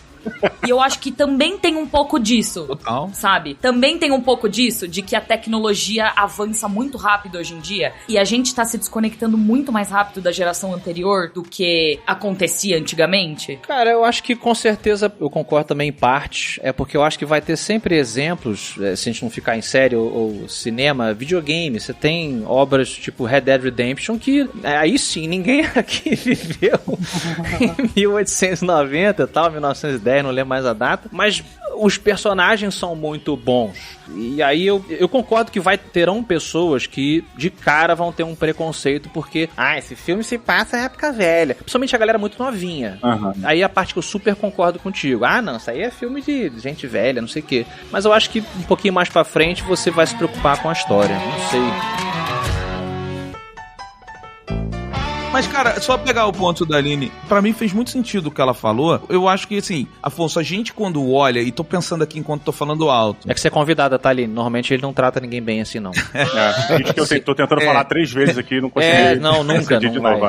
E eu acho que também tem um pouco disso. Total. Sabe? Também tem um pouco disso, de que a tecnologia avança muito rápido hoje em dia e a gente tá se desconectando muito mais rápido da geração anterior do que acontecia antigamente. Cara, eu acho que com certeza eu concordo também em parte. É porque eu acho que vai ter sempre exemplos, se a gente não ficar em série ou cinema, videogame. Você tem obras tipo Red Dead Redemption que aí sim, ninguém aqui viveu em 1890 e tal, 1910. Não lembro mais a data, mas os personagens são muito bons. E aí eu concordo que terão pessoas que de cara vão ter um preconceito porque, esse filme se passa na época velha. Principalmente a galera muito novinha. Aí a parte que eu super concordo contigo. Não, isso aí é filme de gente velha, não sei o quê. Mas eu acho que um pouquinho mais pra frente você vai se preocupar com a história. Não sei. Mas, cara, só pegar o ponto da Aline, pra mim fez muito sentido o que ela falou. Eu acho que, assim, Afonso, a gente quando olha, e tô pensando aqui enquanto tô falando alto... É que você é convidada, tá, Aline? Normalmente ele não trata ninguém bem assim, não. Isso que eu tô tentando falar 3 vezes aqui, não consegui. Não, nunca,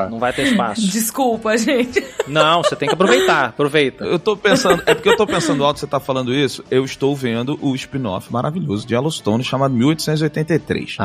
não vai ter espaço. Desculpa, gente. Não, você tem que aproveitar, aproveita. Eu tô pensando, porque eu tô pensando alto, você tá falando isso, eu estou vendo o spin-off maravilhoso de Yellowstone, chamado 1883.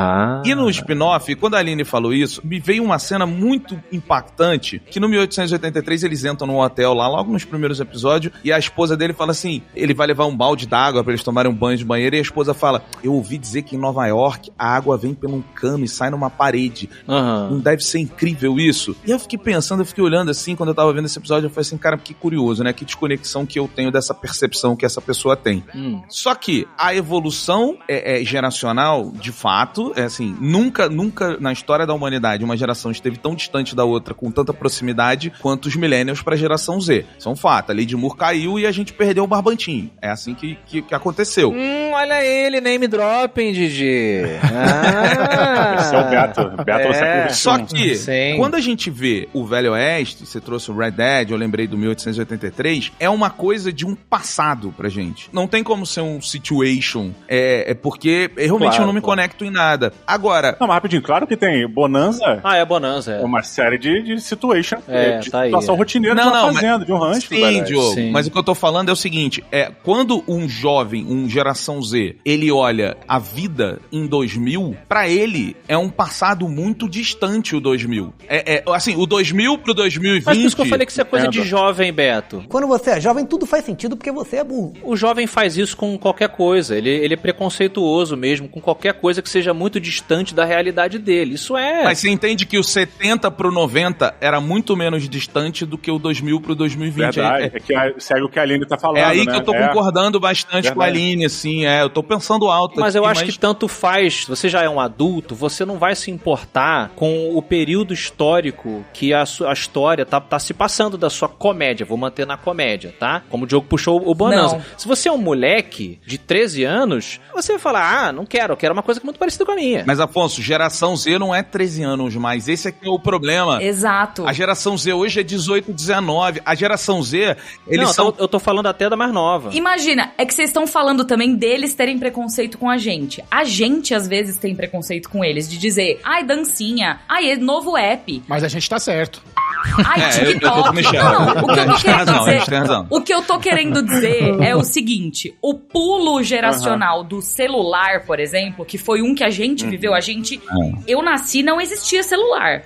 E no spin-off, quando a Aline falou isso, me veio uma cena muito impactante, que no 1883 eles entram num hotel lá, logo nos primeiros episódios, e a esposa dele fala assim, ele vai levar um balde d'água pra eles tomarem um banho de banheiro, e a esposa fala, eu ouvi dizer que em Nova York a água vem por um cano e sai numa parede. Não deve ser incrível isso? E eu fiquei pensando, eu fiquei olhando assim, quando eu tava vendo esse episódio, eu falei assim, cara, que curioso, né? Que desconexão que eu tenho dessa percepção que essa pessoa tem. Só que a evolução é geracional, de fato, é assim, nunca na história da humanidade uma geração esteve tão distante da da outra com tanta proximidade quanto os millennials pra geração Z. Isso é um fato. A Lady Moore caiu e a gente perdeu o Barbantinho. É assim que aconteceu. Olha ele, name dropping, Didi. Esse é o Beto do século XXI. Só que, Sim. quando a gente vê o Velho Oeste, você trouxe o Red Dead, eu lembrei do 1883, é uma coisa de um passado pra gente. Não tem como ser um situation, porque realmente eu não me conecto em nada. Agora... Não, mas rapidinho, claro que tem Bonanza. É Bonanza, É uma série de situation, de tá aí, situação rotineira de uma fazenda, de um rancho. Sim, Diogo, Sim. mas o que eu tô falando é o seguinte, quando um jovem, um geração Z, ele olha a vida em 2000, pra ele é um passado muito distante o 2000. Assim, o 2000 pro 2020... Mas por isso que eu falei que isso é coisa de jovem, Beto. Quando você é jovem, tudo faz sentido porque você é burro. O jovem faz isso com qualquer coisa. Ele é preconceituoso mesmo, com qualquer coisa que seja muito distante da realidade dele. Isso é... Mas você entende que o 70 pro 90 era muito menos distante do que o 2000 pro 2020. Verdade, que segue o que a Aline tá falando, É aí né? que eu tô concordando bastante Verdade. com a Aline, assim, eu tô pensando alto Mas aqui, eu acho que tanto faz, você já é um adulto, você não vai se importar com o período histórico que a história tá se passando da sua comédia. Vou manter na comédia, tá? Como o Diogo puxou o Bonanza. Não. Se você é um moleque de 13 anos, você vai falar, não quero, eu quero uma coisa muito parecida com a minha. Mas, Afonso, geração Z não é 13 anos mais. Esse aqui é o problema. Exato. A geração Z hoje é 18, 19. A geração Z, eles não, são... eu tô falando até da mais nova. Imagina, é que vocês estão falando também deles terem preconceito com a gente. A gente, às vezes, tem preconceito com eles, de dizer, ai, dancinha, ai, novo app, Mas a gente tá certo. ai, eu tô TikTok. com o Michel. Não, o que eu tô A gente tem querendo razão, a gente dizer... tem razão. O que eu tô querendo dizer é o seguinte, o pulo geracional do celular, por exemplo, que foi um que a gente viveu, eu nasci e não existia celular.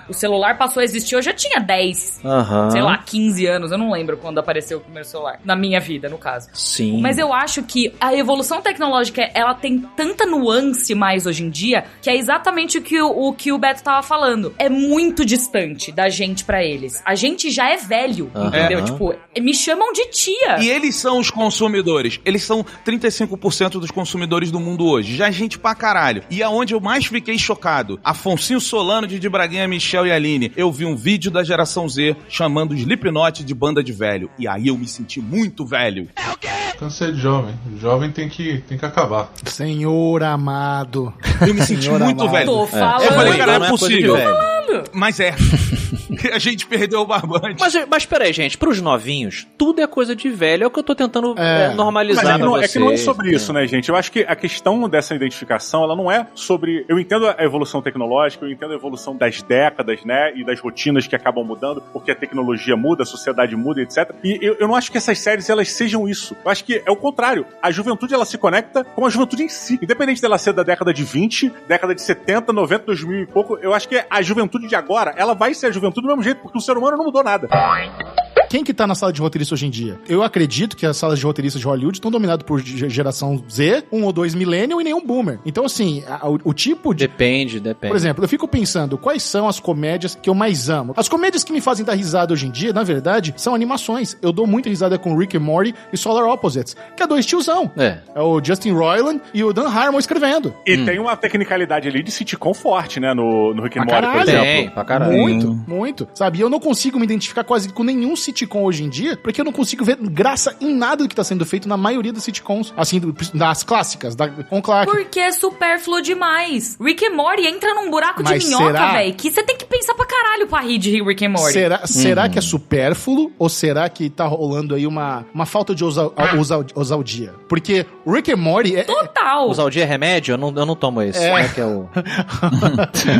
O celular passou a existir, eu já tinha 10, sei lá, 15 anos, eu não lembro quando apareceu o primeiro celular, na minha vida, no caso. Sim. Mas eu acho que a evolução tecnológica, ela tem tanta nuance mais hoje em dia, que é exatamente o que o Beto tava falando. É muito distante da gente pra eles. A gente já é velho, entendeu? Tipo, me chamam de tia. E eles são os consumidores. Eles são 35% dos consumidores do mundo hoje. Já é gente pra caralho. E aonde eu mais fiquei chocado, Afonsinho Solano, Didi Braguinha, Michel e Aline, eu vi um vídeo da geração Z chamando o Slipknot de banda de velho. E aí eu me senti muito velho. Cansei de jovem. Jovem tem que acabar. Senhor amado. Eu me senti muito velho. Tô falando. Eu falei, cara, Não é é coisa de possível. velho. Mas a gente perdeu o barbante. Mas peraí, gente, pros novinhos, tudo é coisa de velho. É o que eu tô tentando normalizar Mas pra vocês. é que não é sobre isso, né, gente? Eu acho que a questão dessa identificação, ela não é sobre... Eu entendo a evolução tecnológica, eu entendo a evolução das décadas, né, e das rotinas que acabam mudando, porque a tecnologia muda, a sociedade muda, etc. E eu não acho que essas séries, elas sejam isso. Eu acho que é o contrário. A juventude, ela se conecta com a juventude em si. Independente dela ser da década de 20, década de 70, 90, 2000 e pouco, eu acho que a juventude de agora, ela vai ser a juventude do mesmo jeito, porque o ser humano não mudou nada. Quem que tá na sala de roteirista hoje em dia? Eu acredito que as salas de roteiristas de Hollywood estão dominadas por geração Z, 1 ou 2 millennial e nenhum boomer. Então, assim, o tipo de... Depende. Por exemplo, eu fico pensando, quais são as comédias que eu mais amo? As comédias que me fazem dar risada hoje em dia, na verdade, são animações. Eu dou muita risada com Rick and Morty e Solar Opposites, que é dois tiozão. É o Justin Roiland e o Dan Harmon escrevendo. E tem uma tecnicalidade ali de sitcom forte, né, no Rick and Morty, por exemplo. Tem, pra caralho. Muito. Sabe? E eu não consigo me identificar quase com nenhum sitcom hoje em dia, porque eu não consigo ver graça em nada do que tá sendo feito na maioria das sitcoms, assim, das clássicas, com Clark. Porque é supérfluo demais. Rick and Morty entra num buraco de minhoca, velho, que você tem que pensar pra caralho pra rir de Rick and Morty. Será que é supérfluo ou será que tá rolando aí uma falta de ousadia? Porque Rick and Morty é... Total. Ousadia é remédio? Eu não tomo esse. É que é o...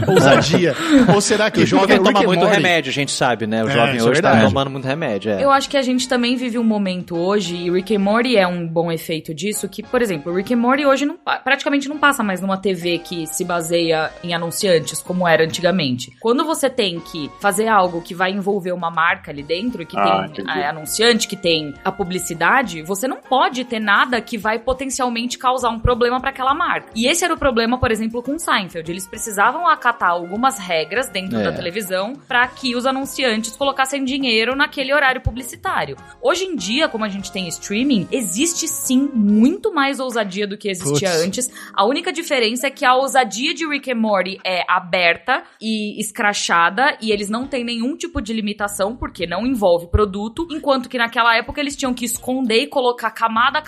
ousadia. Ou será que o jovem Rick toma muito Morty... remédio, a gente sabe, né? O jovem hoje tá tomando muito remédio. Eu acho que a gente também vive um momento hoje, e Rick and Morty é um bom efeito disso, que, por exemplo, Rick and Morty hoje praticamente não passa mais numa TV que se baseia em anunciantes, como era antigamente. Quando você tem que fazer algo que vai envolver uma marca ali dentro, que tem anunciante, que tem a publicidade, você não pode ter nada que vai potencialmente causar um problema pra aquela marca. E esse era o problema, por exemplo, com Seinfeld. Eles precisavam acatar algumas regras dentro da televisão pra que os anunciantes colocassem dinheiro naquele horário publicitário. Hoje em dia, como a gente tem streaming, existe sim muito mais ousadia do que existia antes. A única diferença é que a ousadia de Rick and Morty é aberta e escrachada e eles não têm nenhum tipo de limitação, porque não envolve produto, enquanto que naquela época eles tinham que esconder e colocar camada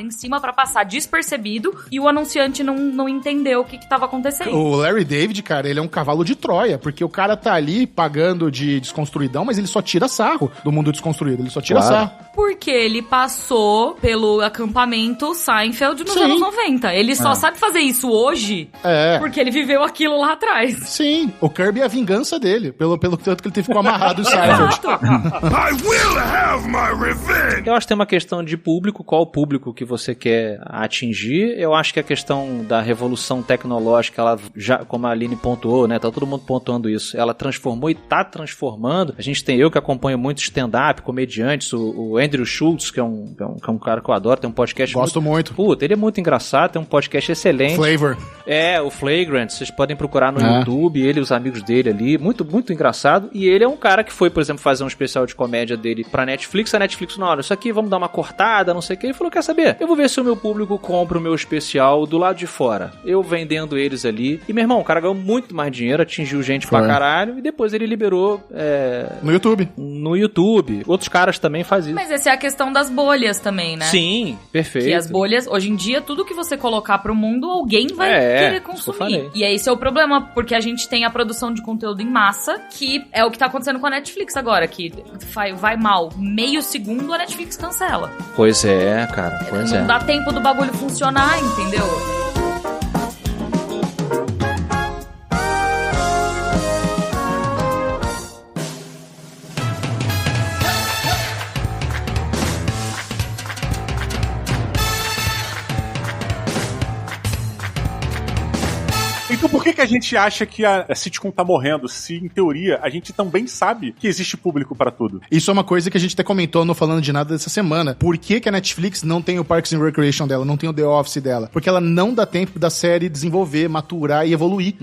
em cima pra passar despercebido e o anunciante não entendeu o que tava acontecendo. O Larry David, cara, ele é um cavalo de Troia, porque o cara tá ali pagando de desconstruidão, mas ele só tira sarro do mundo desconstruído, ele só tira sarro. Porque ele passou pelo acampamento Seinfeld nos anos 90. Ele só sabe fazer isso hoje porque ele viveu aquilo lá atrás. Sim, o Kirby é a vingança dele, pelo tanto que ele ficou amarrado em Seinfeld. I will have my revenge! Eu acho que tem uma questão de público, qual o público que você quer atingir. Eu acho que a questão da revolução tecnológica, ela já, como a Aline pontuou, né, tá todo mundo pontuando isso, ela transformou e tá transformando. A gente tem eu que acompanho muito stand-up, comediantes, o Andrew Schultz, que é um cara que eu adoro, tem um podcast... Gosto muito. Puta, ele é muito engraçado, tem um podcast excelente. Flavor. O Flagrant, vocês podem procurar no YouTube, ele e os amigos dele ali, muito, muito engraçado. E ele é um cara que foi, por exemplo, fazer um especial de comédia dele pra Netflix. A Netflix, não, olha, isso aqui vamos dar uma cortada, não sei o que. Ele falou, quer saber? Eu vou ver se o meu público compra o meu especial do lado de fora. Eu vendendo eles ali. E, meu irmão, o cara ganhou muito mais dinheiro, atingiu gente pra caralho, e depois ele liberou... No YouTube. No YouTube. Outros caras também fazem isso. Mas essa é a questão das bolhas também, né? Sim, perfeito. Que as bolhas, hoje em dia, tudo que você colocar pro mundo, alguém vai querer consumir. E esse é o problema, porque a gente tem a produção de conteúdo em massa, que é o que tá acontecendo com a Netflix agora, que vai mal meio segundo, a Netflix cancela. Pois é, cara, pois Não dá tempo do bagulho funcionar, entendeu? Então por que a gente acha que a sitcom tá morrendo, se em teoria a gente também sabe que existe público pra tudo? Isso é uma coisa que a gente até comentou no Falando de Nada dessa semana. Por que a Netflix não tem o Parks and Recreation dela, não tem o The Office dela? Porque ela não dá tempo da série desenvolver, maturar e evoluir.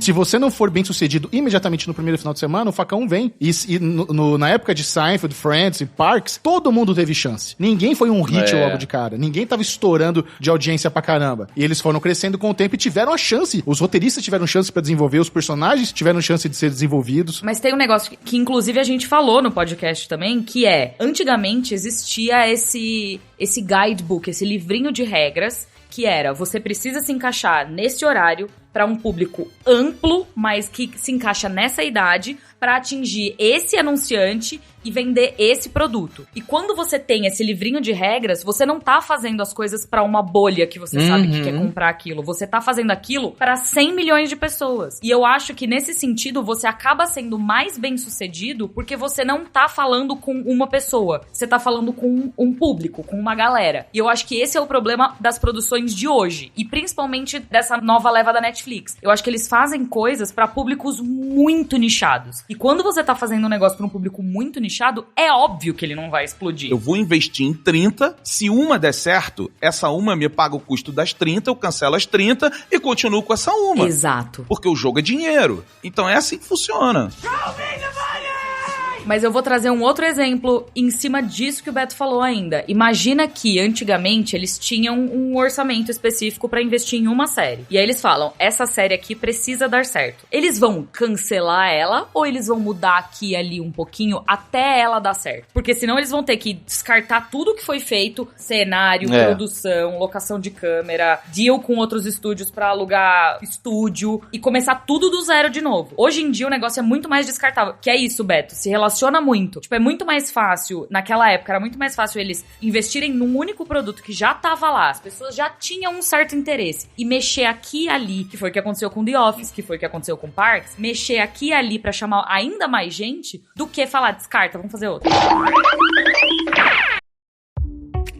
Se você não for bem sucedido imediatamente no primeiro final de semana, o facão vem. E na época de Seinfeld, Friends e Parks, todo mundo teve chance. Ninguém foi um hit logo de cara. Ninguém tava estourando de audiência pra caramba. E eles foram crescendo com o tempo e tiveram a chance. Os roteiristas tiveram chance pra desenvolver, os personagens tiveram chance de ser desenvolvidos. Mas tem um negócio que inclusive a gente falou no podcast também, que antigamente existia esse guidebook, esse livrinho de regras, que era, você precisa se encaixar nesse horário para um público amplo, mas que se encaixa nessa idade, para atingir esse anunciante e vender esse produto. E quando você tem esse livrinho de regras, você não tá fazendo as coisas para uma bolha que você sabe que quer comprar aquilo. Você tá fazendo aquilo para 100 milhões de pessoas. E eu acho que nesse sentido você acaba sendo mais bem sucedido porque você não tá falando com uma pessoa. Você tá falando com um público, com uma galera. E eu acho que esse é o problema das produções de hoje. E principalmente dessa nova leva da Netflix. Eu acho que eles fazem coisas para públicos muito nichados. E quando você tá fazendo um negócio para um público muito nichado, é óbvio que ele não vai explodir. Eu vou investir em 30, se uma der certo, essa uma me paga o custo das 30, eu cancelo as 30 e continuo com essa uma. Exato. Porque o jogo é dinheiro. Então é assim que funciona. Mas eu vou trazer um outro exemplo em cima disso que o Beto falou ainda. Imagina que, antigamente, eles tinham um orçamento específico pra investir em uma série. E aí eles falam, essa série aqui precisa dar certo. Eles vão cancelar ela ou eles vão mudar aqui e ali um pouquinho até ela dar certo? Porque senão eles vão ter que descartar tudo que foi feito, cenário, produção, locação de câmera, deal com outros estúdios pra alugar estúdio e começar tudo do zero de novo. Hoje em dia o negócio é muito mais descartável. Que é isso, Beto, se relaciona muito. Tipo, é muito mais fácil, naquela época, era muito mais fácil eles investirem num único produto que já tava lá, as pessoas já tinham um certo interesse, e mexer aqui e ali, que foi o que aconteceu com The Office, que foi o que aconteceu com Parks, mexer aqui e ali pra chamar ainda mais gente, do que falar, descarta, vamos fazer outro.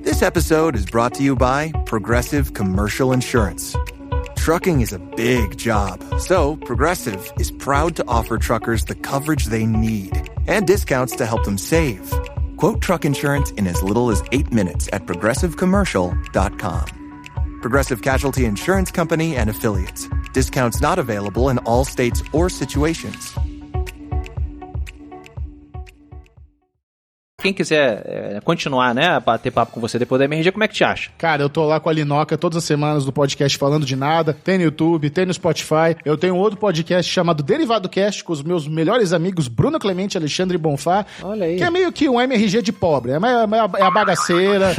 This episode is brought to you by Progressive Commercial Insurance. Trucking is a big job, so Progressive is proud to offer truckers the coverage they need and discounts to help them save. Quote truck insurance in as little as 8 minutes at progressivecommercial.com. Progressive Casualty Insurance Company and Affiliates. Discounts not available in all states or situations. quem quiser continuar, né, bater papo com você depois da MRG, como é que te acha? Cara, eu tô lá com a Linoca todas as semanas do podcast Falando de Nada. Tem no YouTube, tem no Spotify. Eu tenho outro podcast chamado Derivado Cast com os meus melhores amigos Bruno Clemente e Alexandre Bonfá. Olha aí. Que é meio que um MRG de pobre. É a bagaceira.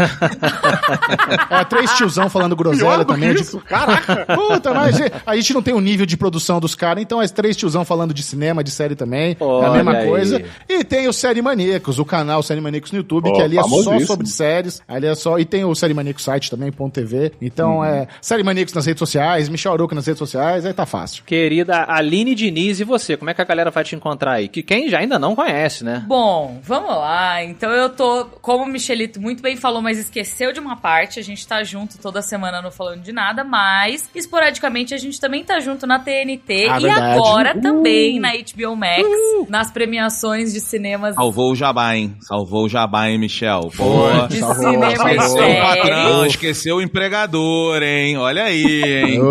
É 3 tiozão falando groselha também. Isso, caraca! Puta, mas a gente não tem o nível de produção dos caras, então é 3 tiozão falando de cinema, de série também. É a mesma coisa. E tem o Série Maníacos, o canal Série Maníacos no YouTube, que ali é só sobre séries. Ali é só... E tem o Série Maníacos site também, .tv. Então é Série Maníacos nas redes sociais, Michel Arouca nas redes sociais, aí tá fácil. Querida Aline Diniz, e você? Como é que a galera vai te encontrar aí? Que quem já ainda não conhece, né? Bom, vamos lá. Então eu tô, como o Michelito muito bem falou, mas esqueceu de uma parte, a gente tá junto toda semana no Falando de Nada, mas esporadicamente a gente também tá junto na TNT e verdade. agora também na HBO Max, nas premiações de cinemas. Salvou o jabá, hein? Salvou o jabá, hein, Michel? Boa. De cinema e Esqueceu o patrão, séries. esqueceu o empregador, hein? Olha aí, hein?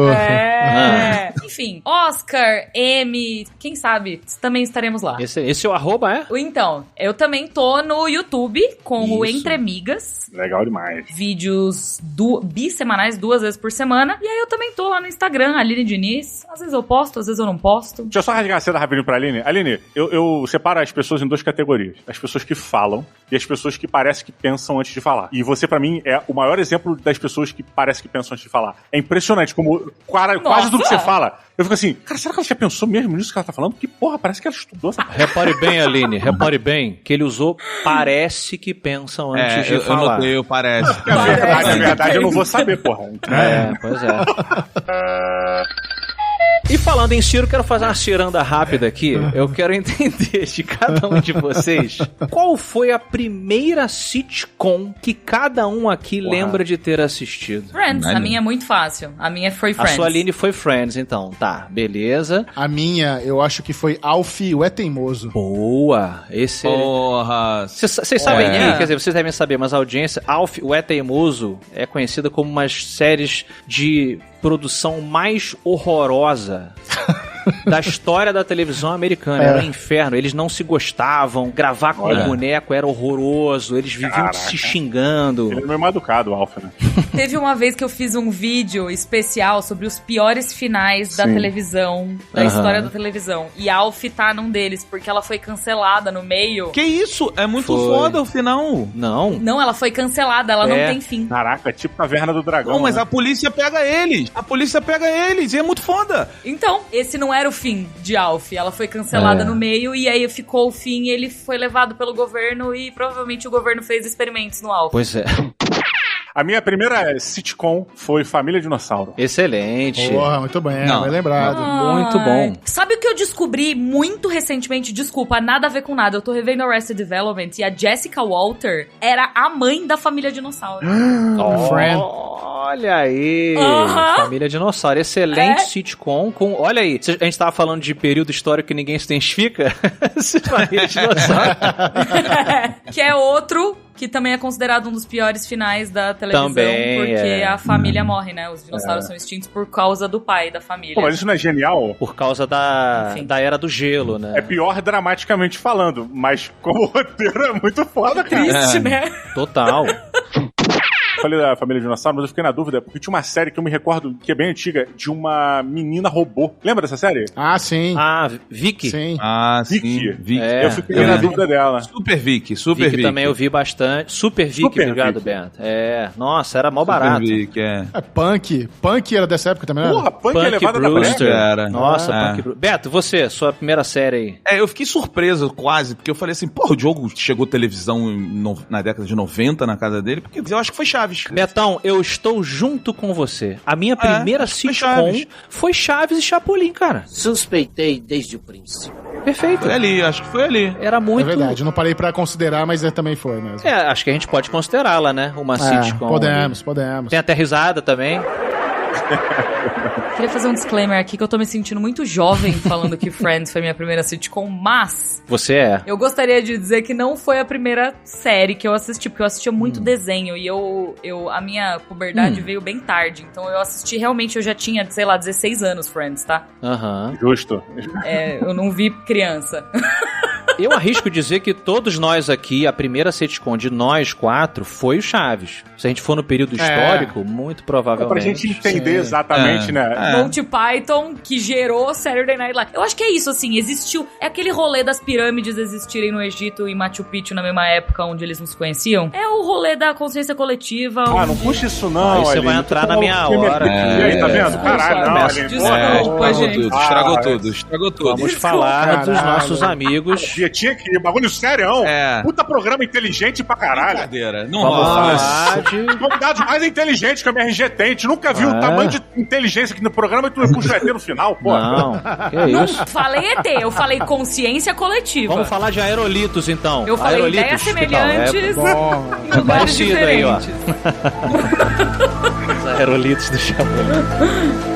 Enfim, Oscar, Emmy, quem sabe também estaremos lá. Esse é o arroba, é? Então, eu também tô no YouTube com o Isso. Entre Amigas. Legal demais. Vídeos bissemanais, 2 vezes por semana. E aí eu também tô lá no Instagram, Aline Diniz. Às vezes eu posto, às vezes eu não posto. Deixa eu só rasgar a seda rapidinho pra Aline. Aline, eu separo as pessoas em 2 categorias. As pessoas que falam e as pessoas que parecem que pensam antes de falar. E você, pra mim, é o maior exemplo das pessoas que parecem que pensam antes de falar. É impressionante como quase tudo que você fala, eu fico assim, cara, será que ela já pensou mesmo nisso que ela tá falando? Porque, porra, parece que ela estudou essa porra. Repare bem, Aline, repare bem que ele usou parece que pensam antes de falar. Eu notei, parece. Na verdade, eu não vou saber, porra. Pois é. E falando em Ciro, quero fazer uma ciranda rápida aqui. Eu quero entender de cada um de vocês qual foi a primeira sitcom que cada um aqui lembra de ter assistido. Friends, a minha é muito fácil. A minha foi Friends. A sua Aline foi Friends, então. Tá, beleza. A minha, eu acho que foi Alf, o É Teimoso. Boa. Esse Porra. Vocês sabem que, quer dizer, vocês devem saber, mas a audiência, Alf, o É Teimoso, é conhecida como uma das séries de produção mais horrorosa da história da televisão americana. Era um inferno. Eles não se gostavam. Gravar com o boneco era horroroso. Eles viviam se xingando. Ele é meio mal educado, o Alf, né? Teve uma vez que eu fiz um vídeo especial sobre os piores finais da televisão, da história da televisão. E Alf tá num deles, porque ela foi cancelada no meio. Que isso? É muito foda o final. Não. Não, ela foi cancelada, ela não tem fim. Caraca, é tipo Caverna do Dragão. Não, mas né? a polícia pega eles. A polícia pega eles e é muito foda. Então, esse não era o fim de Alf. Ela foi cancelada no meio e aí ficou o fim e ele foi levado pelo governo e provavelmente o governo fez experimentos no Alf. Pois é. A minha primeira sitcom foi Família Dinossauro. Excelente. Porra, muito bem, Não. bem lembrado. Muito bom. Sabe o que eu descobri muito recentemente? Desculpa, nada a ver com nada. Eu tô revendo Arrested Development e a Jessica Walter era a mãe da Família Dinossauro. Friend. Olha aí. Família Dinossauro. Excelente sitcom com... Olha aí, a gente tava falando de período histórico que ninguém se identifica. Família Dinossauro. Que é outro que também é considerado um dos piores finais da televisão, Também, porque a família morre, né? Os dinossauros são extintos por causa do pai da família. Pô, mas isso não é genial? Por causa da Era do Gelo, né? É pior dramaticamente falando, mas como roteiro é muito foda, cara. Triste, né? Total. Falei da Família Dinossauro, mas eu fiquei na dúvida, porque tinha uma série que eu me recordo, que é bem antiga, de uma menina robô. Lembra dessa série? Ah, sim. Ah, Vicky. Sim. Ah, Vicky. sim. Vicky. É, Eu fiquei na dúvida dela. Super Vicky. Vicky também eu vi bastante. Super Vicky, obrigado, Vicky. Bento. É, nossa, era mó Super barato. Vicky, é. É Punk. Punk era dessa época também, né? Porra, Punk é Punk levada da Brewster. brega. Era. Nossa, É. Punk Brewster. Beto, você, sua primeira série aí. Eu fiquei surpreso quase, porque eu falei assim, porra, o Diogo chegou televisão na década de 90 na casa dele, porque eu acho que foi Chaves. Betão, eu estou junto com você. A minha primeira acho que foi sitcom Chaves. foi Chaves e Chapolin, cara. Suspeitei desde o princípio. Perfeito. Foi ali, acho que foi ali. Era muito... É verdade, eu não parei pra considerar, mas também foi mesmo. É, acho que a gente pode considerá-la, né? Uma sitcom. Podemos. Tem até risada também. Queria fazer um disclaimer aqui que eu tô me sentindo muito jovem falando que Friends foi minha primeira sitcom, mas Você é. eu gostaria de dizer que não foi a primeira série que eu assisti, porque eu assistia muito desenho e a minha puberdade veio bem tarde. Então eu assisti realmente, eu já tinha, sei lá, 16 anos Friends, tá? Aham. Justo. Eu não vi criança. Eu arrisco dizer que todos nós aqui, a primeira sitcom de nós 4 foi o Chaves. Se a gente for no período histórico, muito provavelmente. Pra gente entender exatamente, né? Monty Python, que gerou Saturday Night Live. Eu acho que é isso, assim, existiu... É aquele rolê das pirâmides existirem no Egito e Machu Picchu na mesma época onde eles não se conheciam. É o rolê da consciência coletiva. Não puxa isso não, isso vai entrar na minha hora. E aí, tá vendo? Caralho, não, Desculpa, gente. Estragou tudo. Vamos falar dos nossos amigos. Tinha que ir, bagulho sério. Puta programa inteligente pra caralho. Brincadeira. Não Vamos rola. falar de... Convidados mais inteligentes que a MRG tem. A gente nunca viu o tamanho de inteligência aqui no programa e tu puxa o ET no final, pô. Não, que é isso? Não falei ET, eu falei consciência coletiva. Vamos falar de aerolitos, então. Eu falei aerolitos, ideias semelhantes em lugares parecido diferentes. aí, ó. Os aerolitos do Chapolin.